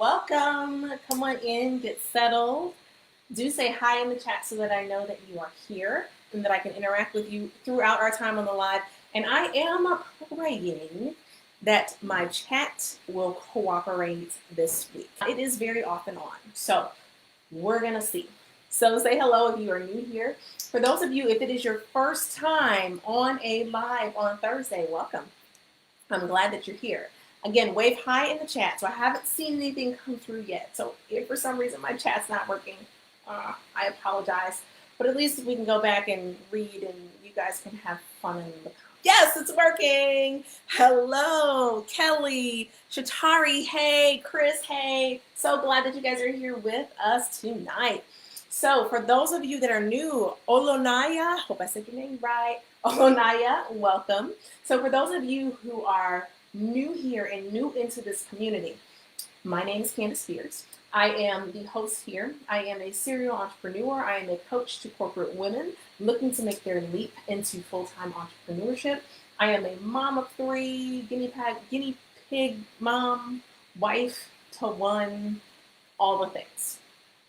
welcome. Come on in, get settled. Do say hi in the chat so that I know that you are here and that I can interact with you throughout our time on the live. And I am praying that my chat will cooperate this week. It is very off and on, so we're going to see. So say hello if you are new here. For those of you, if it is your first time on a live on Thursday, welcome. I'm glad that you're here. Again, wave hi in the chat. So I haven't seen anything come through yet. So if for some reason my chat's not working, I apologize. But at least we can go back and read and you guys can have fun in the comments. Yes, it's working. Hello, Kelly, Shatari, hey, Chris, hey. So glad that you guys are here with us tonight. So for those of you that are new, Olonaya, hope I said your name right. Olonaya, welcome. So for those of you who are new here and new into this community, my name is Candace Spears. I am the host here. I am a serial entrepreneur. I am a coach to corporate women looking to make their leap into full-time entrepreneurship. I am a mom of 3, guinea pig mom, wife to 1, all the things.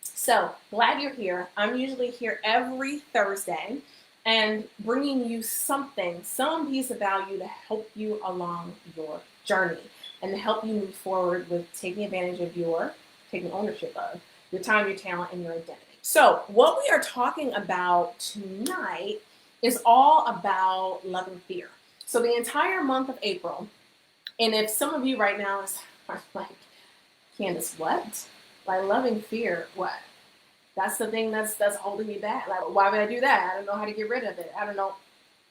So glad you're here. I'm usually here every Thursday and bringing you something, some piece of value to help you along your journey and to help you move forward with taking advantage of taking ownership of your time, your talent, and your identity. So what we are talking about tonight is all about love and fear. So the entire month of April, and if some of you right now are like, Candace, what? Like loving fear, what? That's the thing that's holding me back. Like, why would I do that? I don't know how to get rid of it. I don't know.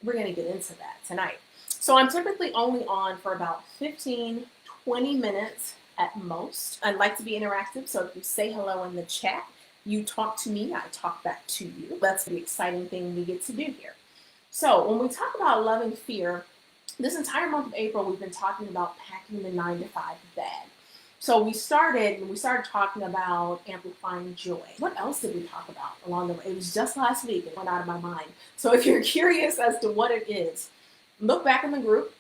We're going to get into that tonight. So I'm typically only on for about 15, 20 minutes at most. I'd like to be interactive. So if you say hello in the chat, you talk to me, I talk back to you. That's the exciting thing we get to do here. So when we talk about love and fear, this entire month of April, we've been talking about packing the 9-to-5 bag. So we started talking about amplifying joy. What else did we talk about along the way? It was just last week. It went out of my mind. So if you're curious as to what it is, look back in the group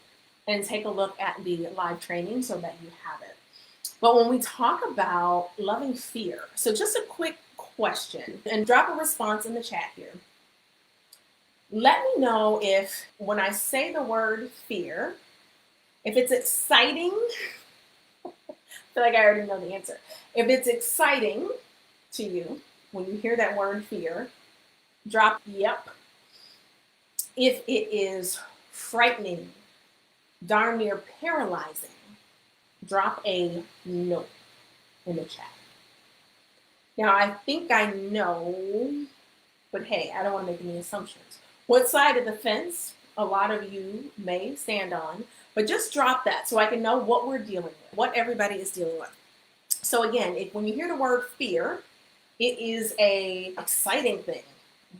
and take a look at the live training so that you have it. But when we talk about loving fear, so just a quick question and drop a response in the chat here. Let me know if when I say the word fear, if it's exciting. I feel like I already know the answer. If it's exciting to you when you hear that word fear, drop yep. If it is frightening, darn near paralyzing, drop a no in the chat. Now, I think I know, but hey, I don't want to make any assumptions. What side of the fence a lot of you may stand on, but just drop that so I can know what we're dealing with, what everybody is dealing with. So again, when you hear the word fear, it is a exciting thing.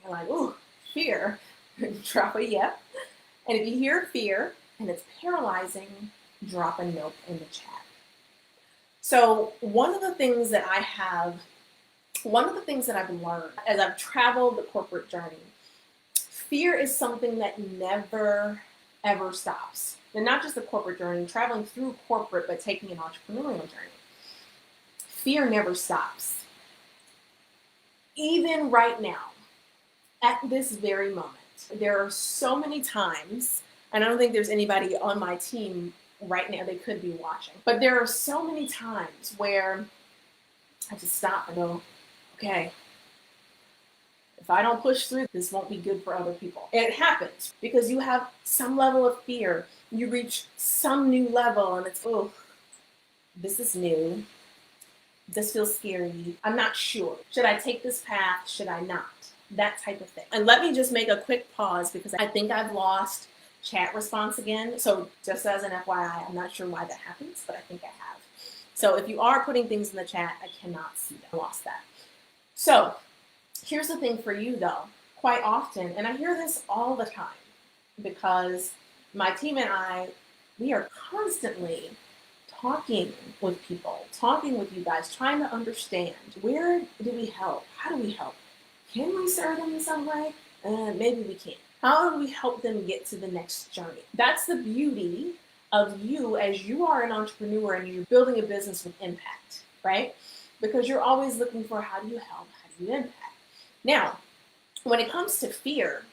You're like, ooh, fear, drop a yep. And if you hear fear and it's paralyzing, drop a note in the chat. So one of the things that I've learned as I've traveled the corporate journey, fear is something that never, ever stops. And not just the corporate journey, traveling through corporate, but taking an entrepreneurial journey. Fear never stops. Even right now, at this very moment, there are so many times, and I don't think there's anybody on my team right now, they could be watching, but there are so many times where I just stop and go, okay, if I don't push through, this won't be good for other people. And it happens because you have some level of fear. You reach some new level and it's, oh, this is new. This feels scary. I'm not sure. Should I take this path? Should I not? That type of thing. And let me just make a quick pause because I think I've lost chat response again. So just as an FYI, I'm not sure why that happens, but I think I have. So if you are putting things in the chat, I cannot see that. I lost that. So here's the thing for you though, quite often, and I hear this all the time because my team and I, we are constantly talking with people, talking with you guys, trying to understand where do we help? How do we help? Can we serve them in some way? Maybe we can. How do we help them get to the next journey? That's the beauty of you as you are an entrepreneur and you're building a business with impact. right? Because you're always looking for how do you help, how do you impact. Now, when it comes to fear,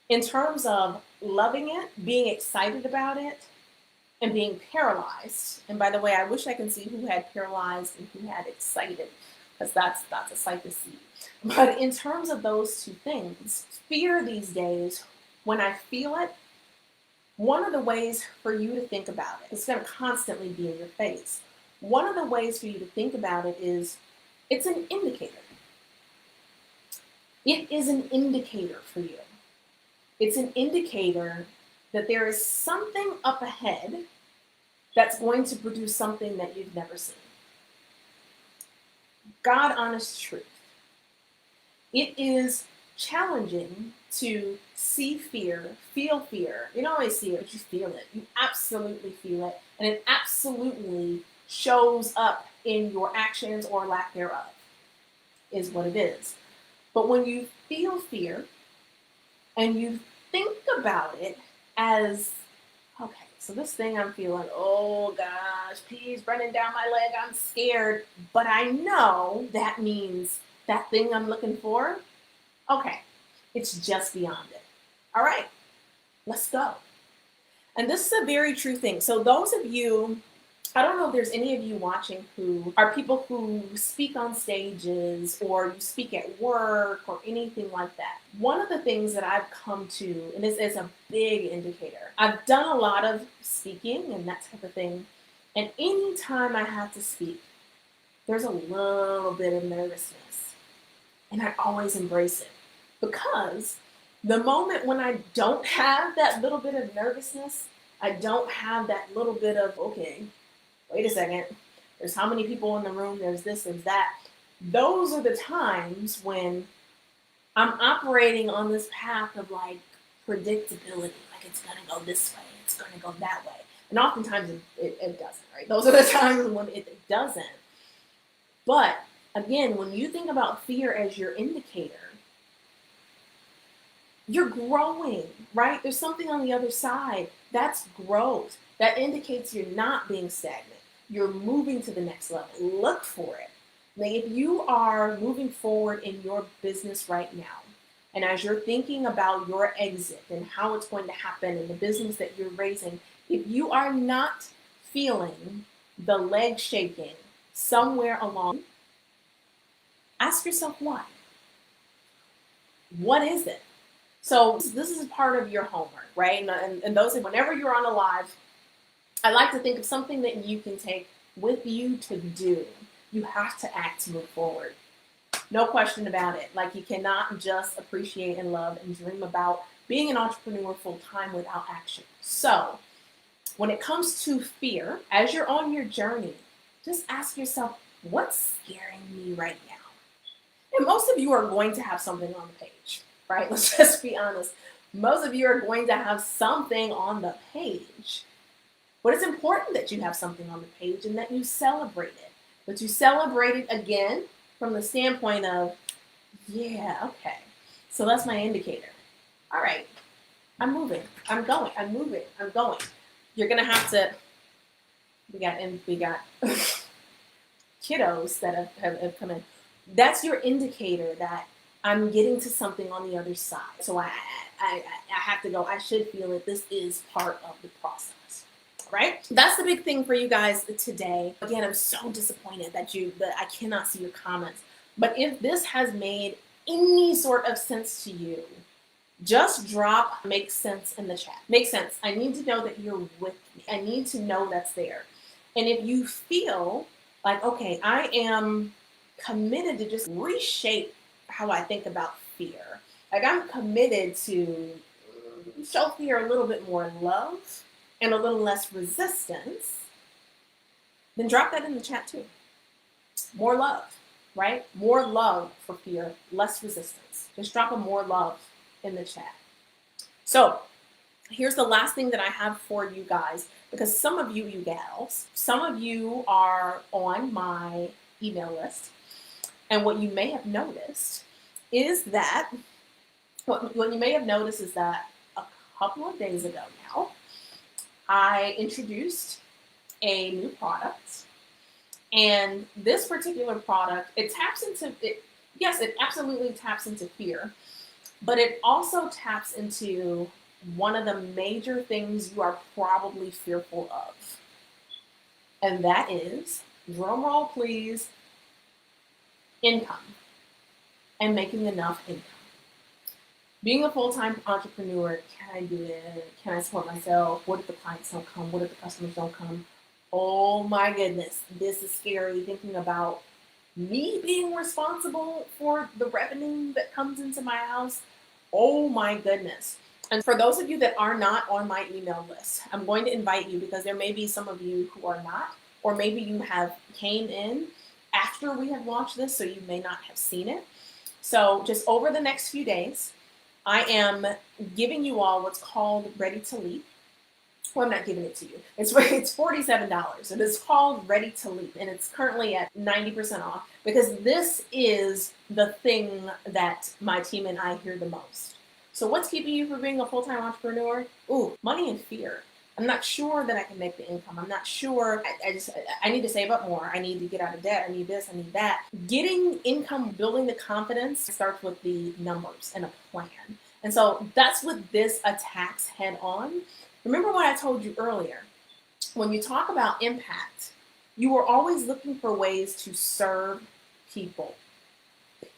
in terms of loving it, being excited about it, and being paralyzed, and by the way, I wish I could see who had paralyzed and who had excited, because that's a sight to see. But in terms of those two things, fear these days, when I feel it, one of the ways for you to think about it, it's going to constantly be in your face. One of the ways for you to think about it is it's an indicator. It is an indicator for you. It's an indicator that there is something up ahead that's going to produce something that you've never seen. God honest truth. It is challenging to see fear, feel fear. You don't always see it, but you feel it. You absolutely feel it. And it absolutely shows up in your actions or lack thereof, is what it is. But when you feel fear and you think about it as, okay, so this thing I'm feeling, oh gosh, pee's running down my leg, I'm scared, but I know that means that thing I'm looking for, okay, it's just beyond it. All right, let's go. And this is a very true thing. So those of you, I don't know if there's any of you watching who are people who speak on stages or you speak at work or anything like that. One of the things that I've come to, and this is a big indicator, I've done a lot of speaking and that type of thing. And anytime I have to speak, there's a little bit of nervousness. And I always embrace it. Because the moment when I don't have that little bit of nervousness, I don't have that little bit of, okay, wait a second, there's how many people in the room, there's this, there's that. Those are the times when I'm operating on this path of like predictability, like it's gonna go this way, it's gonna go that way. And oftentimes it doesn't, right? Those are the times when it doesn't. But again, when you think about fear as your indicator, you're growing, right? There's something on the other side. That's growth. That indicates you're not being stagnant. You're moving to the next level. Look for it. Like if you are moving forward in your business right now, and as you're thinking about your exit and how it's going to happen and the business that you're raising, if you are not feeling the leg shaking somewhere along, ask yourself why. What is it? So this is part of your homework, right? And those, whenever you're on a live, I like to think of something that you can take with you to do. You have to act to move forward. No question about it. Like you cannot just appreciate and love and dream about being an entrepreneur full time without action. So when it comes to fear, as you're on your journey, just ask yourself, what's scaring me right now? And most of you are going to have something on the page, right? Let's just be honest. Most of you are going to have something on the page. But it's important that you have something on the page and that you celebrate it. But you celebrate it again from the standpoint of, yeah, okay. So that's my indicator. All right, I'm moving, I'm going, I'm moving, I'm going. You're gonna have to, we got kiddos that have come in. That's your indicator that I'm getting to something on the other side. So I have to go, I should feel it. This is part of the process. Right? That's the big thing for you guys today. Again, I'm so disappointed that I cannot see your comments. But if this has made any sort of sense to you, just drop "makes sense" in the chat. Makes sense. I need to know that you're with me. I need to know that's there. And if you feel like, okay, I am committed to just reshape how I think about fear. Like I'm committed to show fear a little bit more love and a little less resistance, then drop that in the chat too. More love, right? More love for fear, less resistance. Just drop a more love in the chat. So here's the last thing that I have for you guys, because some of you gals, some of you are on my email list. And what you may have noticed is that, what you may have noticed is that a couple of days ago now, I introduced a new product, And this particular product, it taps into it. Yes, it absolutely taps into fear, but it also taps into one of the major things you are probably fearful of. And that is, drum roll please, income and making enough income. Being a full-time entrepreneur, can I do it? Can I support myself? What if the clients don't come? What if the customers don't come? Oh my goodness, this is scary thinking about me being responsible for the revenue that comes into my house. Oh my goodness. And for those of you that are not on my email list, I'm going to invite you because there may be some of you who are not, or maybe you have came in after we have launched this, so you may not have seen it. So just over the next few days, I am giving you all what's called Ready to Leap. Well, I'm not giving it to you. It's $47. It is called Ready to Leap, and it's currently at 90% off because this is the thing that my team and I hear the most. So what's keeping you from being a full-time entrepreneur? Ooh, money and fear. I'm not sure that I can make the income. I'm not sure. I need to save up more. I need to get out of debt. I need this. I need that. Getting income, building the confidence starts with the numbers and a plan. And so that's what this attacks head on. Remember what I told you earlier. When you talk about impact, you are always looking for ways to serve people,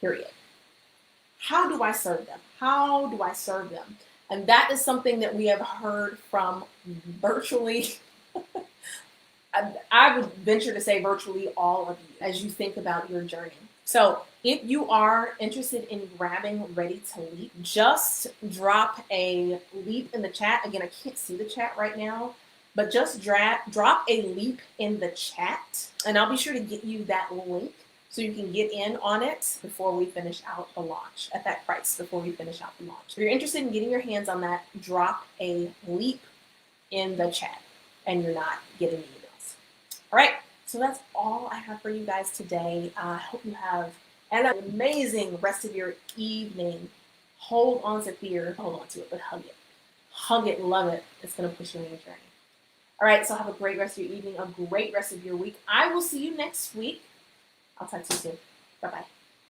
period. How do I serve them? How do I serve them? And that is something that we have heard from virtually, I would venture to say virtually all of you as you think about your journey. So if you are interested in grabbing Ready to Leap, just drop a leap in the chat. Again, I can't see the chat right now, but just drop a leap in the chat, and I'll be sure to get you that link so you can get in on it before we finish out the launch, at that price, before we finish out the launch. If you're interested in getting your hands on that, drop a leap in the chat, and you're not getting the emails. All right, so that's all I have for you guys today. I hope you have an amazing rest of your evening. Hold on to fear. Hold on to it, but hug it. Hug it, love it. It's going to push you on your journey. All right, so have a great rest of your evening, a great rest of your week. I will see you next week. I'll talk to you soon. Bye-bye.